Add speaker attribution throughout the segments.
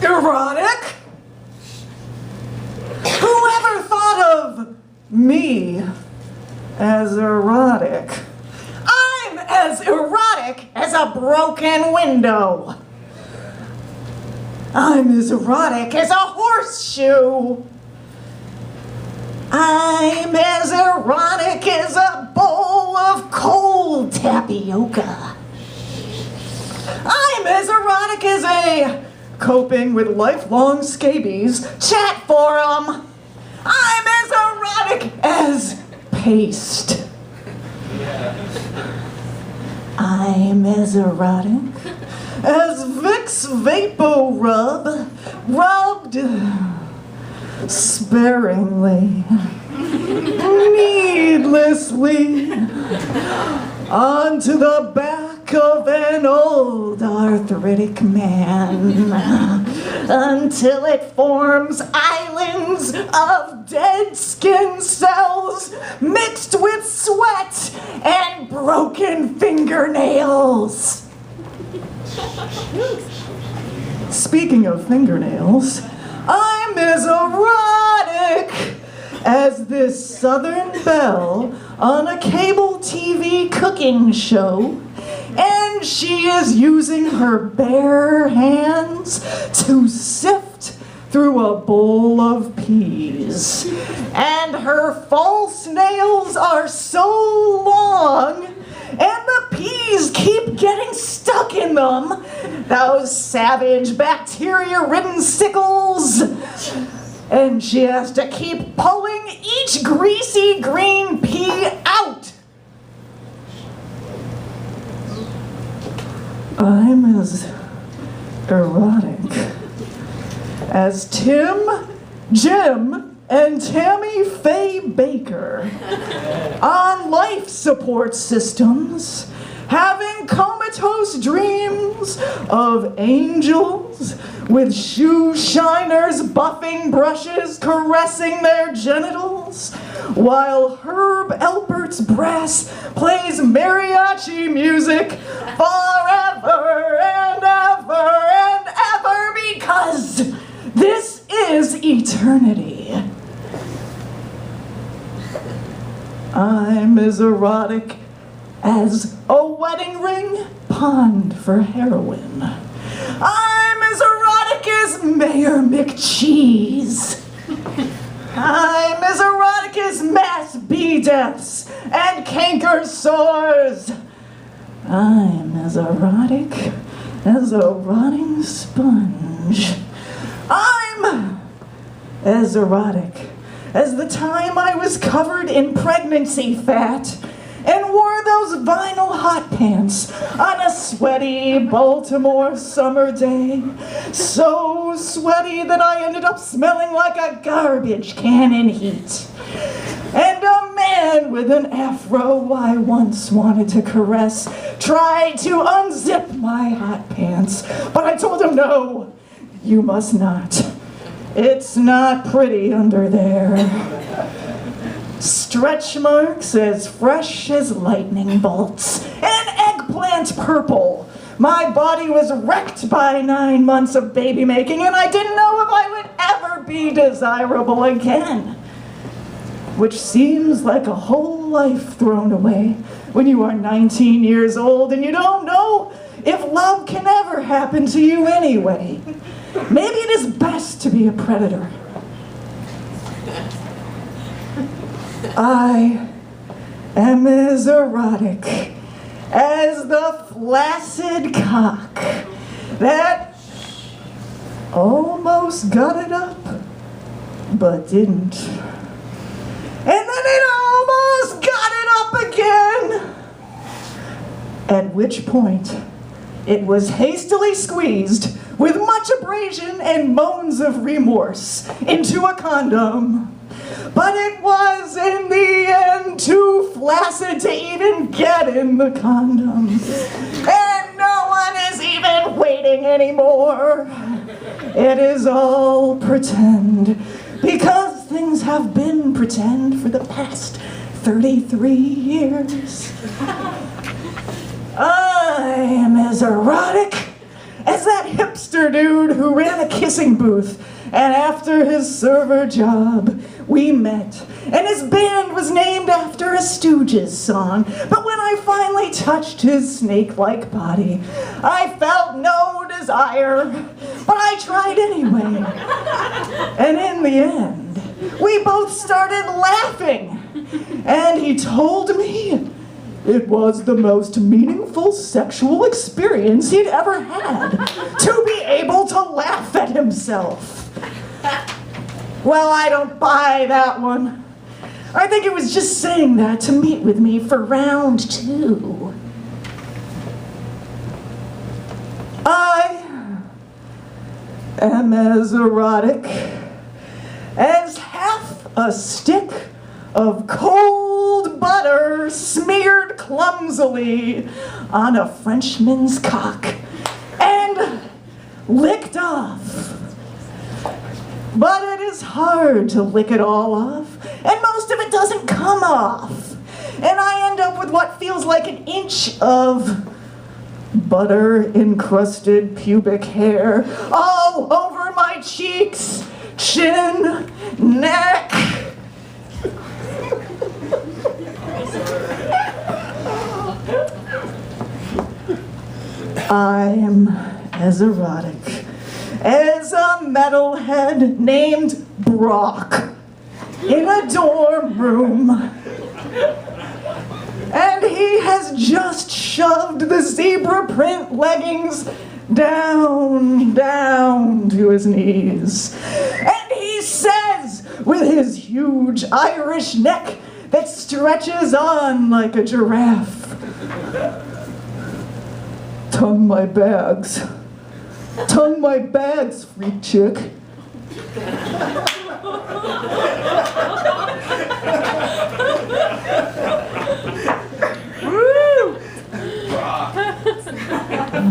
Speaker 1: Erotic? Whoever thought of me as erotic? I'm as erotic as a broken window. I'm as erotic as a horseshoe. I'm as erotic as a bowl of cold tapioca. I'm as erotic as a coping with lifelong scabies chat forum. I'm as erotic as paste. I'm as erotic as Vicks Vapo Rub rubbed sparingly, needlessly, onto the back of an old arthritic man, until it forms islands of dead skin cells mixed with sweat and broken fingernails. Speaking of fingernails, I'm as erotic as this Southern belle on a cable TV cooking show, and she is using her bare hands to sift through a bowl of peas. And her false nails are so long, and the peas keep getting stuck in them. Those savage bacteria-ridden sickles. And she has to keep pulling each greasy green pea out. I'm as erotic as Tim, Jim, and Tammy Faye Baker on life support systems, having comatose dreams of angels with shoe shiners buffing brushes caressing their genitals, while Herb Alpert's brass plays mariachi music forever and ever and ever, because this is eternity. I'm as erotic as a wedding ring pawned for heroin. I'm as erotic as Mayor McCheese. I'm as erotic as mass bee deaths and canker sores. I'm as erotic as a rotting sponge. I'm as erotic as the time I was covered in pregnancy fat and wore those vinyl hot pants on a sweaty Baltimore summer day. So sweaty that I ended up smelling like a garbage can in heat. And a man with an afro I once wanted to caress tried to unzip my hot pants, but I told him, no, you must not. It's not pretty under there. Stretch marks as fresh as lightning bolts, and eggplant purple. My body was wrecked by 9 months of baby making, and I didn't know if I would ever be desirable again. Which seems like a whole life thrown away when you are 19 years old and you don't know if love can ever happen to you anyway. Maybe it is best to be a predator. I am as erotic as the flaccid cock that almost got it up, but didn't. And then it almost got it up again. At which point, it was hastily squeezed with much abrasion and moans of remorse into a condom. But it was, in the end, too flaccid to even get in the condom. And no one is even waiting anymore. It is all pretend, because things have been pretend for the past 33 years. as erotic as that hipster dude who ran a kissing booth. And after his server job, we met. And his band was named after a Stooges song. But when I finally touched his snake-like body, I felt no desire. But I tried anyway. And in the end, we both started laughing. And he told me it was the most meaningful sexual experience he'd ever had, to be able to laugh at himself. Well, I don't buy that one. I think it was just saying that to meet with me for round 2. I am as erotic as half a stick of cold butter smeared clumsily on a Frenchman's cock and licked off. But it is hard to lick it all off, and most of it doesn't come off. And I end up with what feels like an inch of butter-encrusted pubic hair all over my cheeks, chin, neck. I'm as erotic as a metalhead named Brock in a dorm room. And he has just shoved the zebra print leggings down to his knees. And he says, with his huge Irish neck that stretches on like a giraffe, "Tongue my bags. Tongue my bags, freak chick."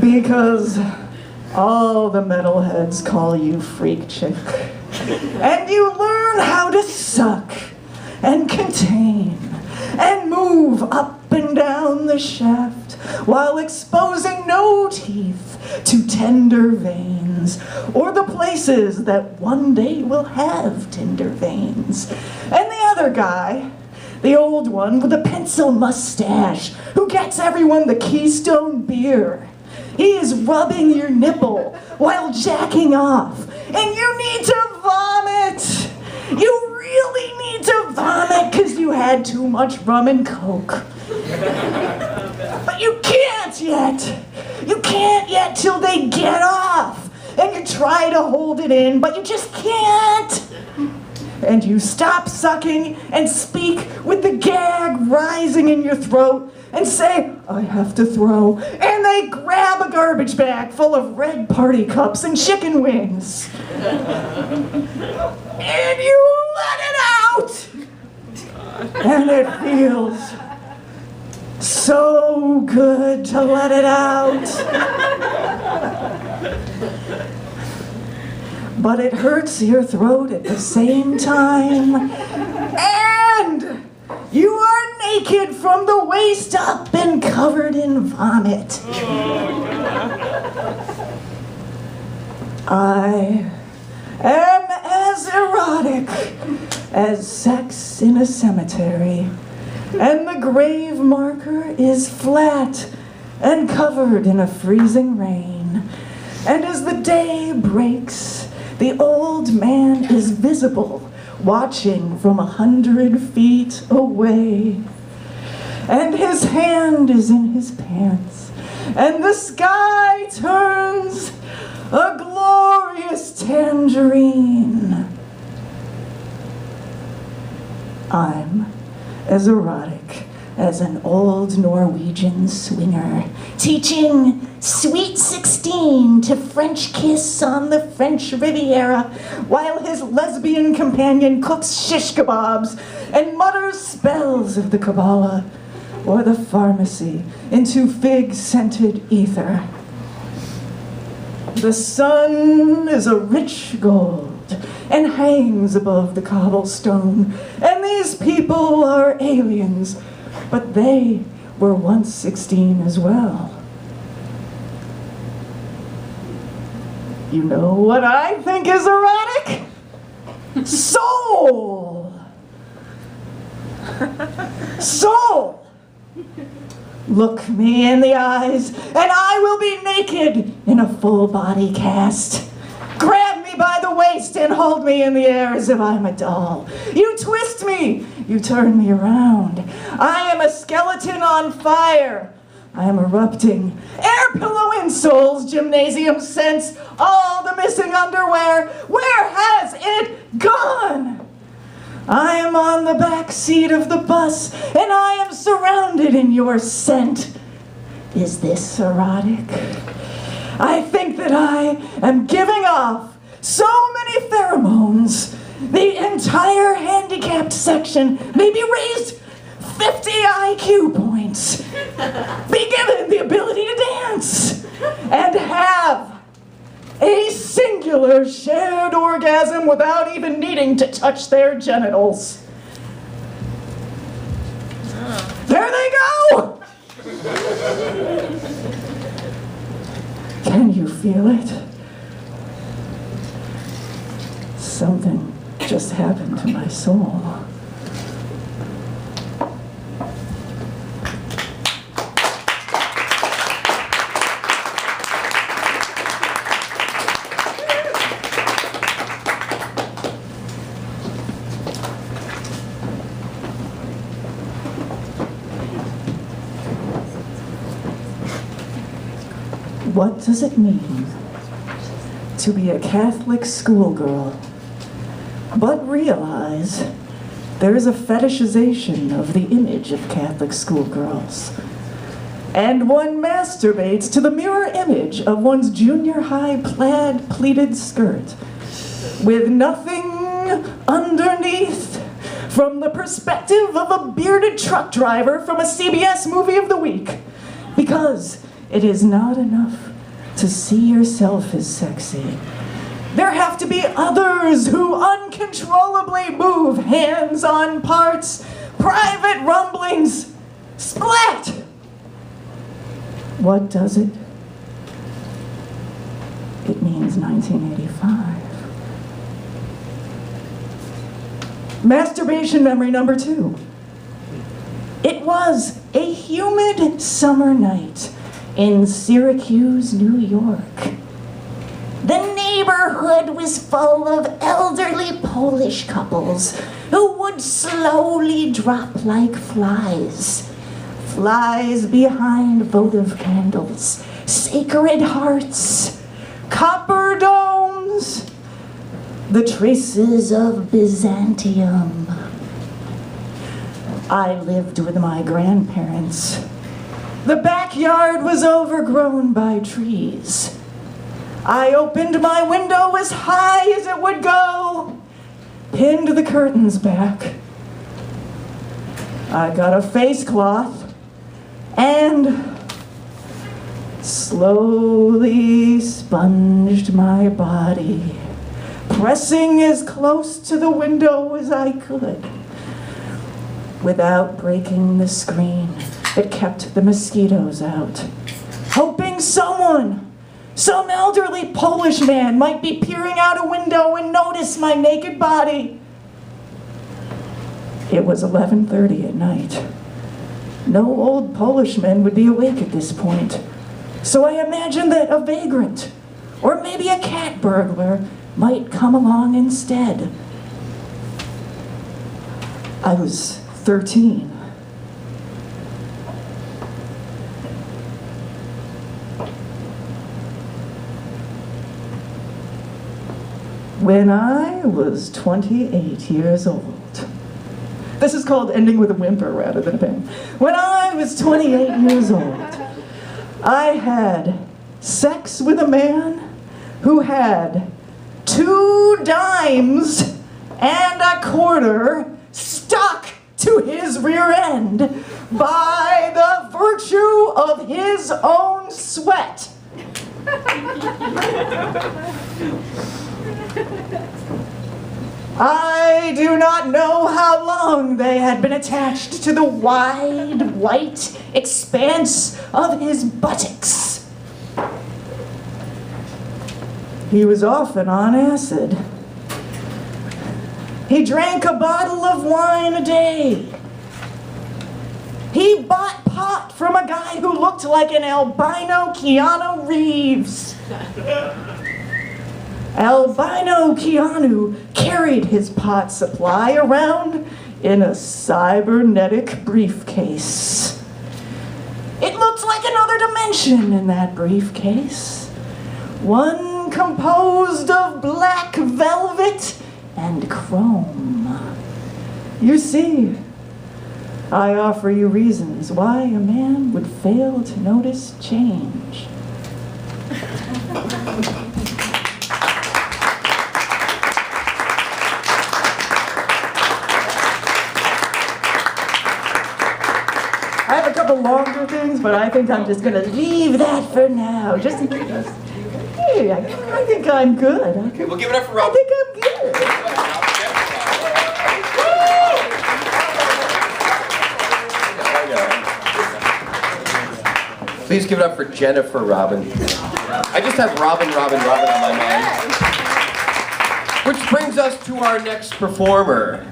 Speaker 1: Because all the metalheads call you freak chick. And you learn how to suck and contain and move up and down the shaft while exposing no teeth to tender veins, or the places that one day will have tender veins. And the other guy, the old one with the pencil mustache, who gets everyone the Keystone beer, he is rubbing your nipple while jacking off, and you need to vomit. You really need to vomit because you had too much rum and coke. But you can't yet. You can't yet till they get off. And you try to hold it in, but you just can't. And you stop sucking and speak with the gag rising in your throat and say, "I have to throw." And they grab a garbage bag full of red party cups and chicken wings. And you let it out. And it feels so good to let it out. But it hurts your throat at the same time. And you are naked from the waist up and covered in vomit. I am as erotic as sex in a cemetery. And the grave marker is flat and covered in a freezing rain. And as the day breaks, the old man is visible, watching from 100 feet away. And his hand is in his pants, and the sky turns a glorious tangerine. I'm as erotic as an old Norwegian swinger, teaching Sweet 16 to French kiss on the French Riviera, while his lesbian companion cooks shish kebabs and mutters spells of the Kabbalah or the pharmacy into fig-scented ether. The sun is a rich gold and hangs above the cobblestone, and these people are aliens, but they were once 16 as well. You know what I think is erotic? Soul! Soul! Look me in the eyes, and I will be naked in a full body cast. Grab me by the waist and hold me in the air as if I'm a doll. You twist me, you turn me around. I am a skeleton on fire. I am erupting. Air pillow insoles, gymnasium scents, all the missing underwear. Where has it gone? I am on the back seat of the bus, and I am surrounded in your scent. Is this erotic? I think that I am giving off so many pheromones. The entire handicapped section may be raised 50 IQ points. Be given the ability to dance and have a singular shared orgasm without even needing to touch their genitals. There they go! Can you feel it? Something just happened to my soul. What does it mean to be a Catholic schoolgirl, but realize there is a fetishization of the image of Catholic schoolgirls, and one masturbates to the mirror image of one's junior high plaid pleated skirt with nothing underneath from the perspective of a bearded truck driver from a CBS movie of the week, because it is not enough to see yourself as sexy. There have to be others who uncontrollably move hands on parts, private rumblings, splat! What does it? It means 1985. Masturbation memory number 2. It was a humid summer night in Syracuse, New York. The neighborhood was full of elderly Polish couples who would slowly drop like flies. Flies behind votive candles, sacred hearts, copper domes, the traces of Byzantium. I lived with my grandparents. The backyard was overgrown by trees. I opened my window as high as it would go, pinned the curtains back. I got a face cloth and slowly sponged my body, pressing as close to the window as I could, without breaking the screen that kept the mosquitoes out, hoping someone, some elderly Polish man, might be peering out a window and notice my naked body. It was 11:30 at night. No old Polishman would be awake at this point, so I imagined that a vagrant, or maybe a cat burglar, might come along instead. I was 13. When I was 28 years old. This is called ending with a whimper rather than a bang. When I was 28 years old, I had sex with a man who had 2 dimes and a quarter stuck to his rear end by the virtue of his own sweat. I do not know how long they had been attached to the wide, white expanse of his buttocks. He was often on acid. He drank a bottle of wine a day. He bought pot from a guy who looked like an albino Keanu Reeves. Albino Keanu carried his pot supply around in a cybernetic briefcase. It looked like another dimension in that briefcase. One composed of black velvet and chrome. You see, I offer you reasons why a man would fail to notice change. I have a couple longer things, but I think I'm just going to leave that for now. Just in case. Hey, I think I'm good.
Speaker 2: Okay, we'll give it up for Rob.
Speaker 1: I think I'm good.
Speaker 2: Please give it up for Jennifer Robin. I just have Robin on my mind. Which brings us to our next performer.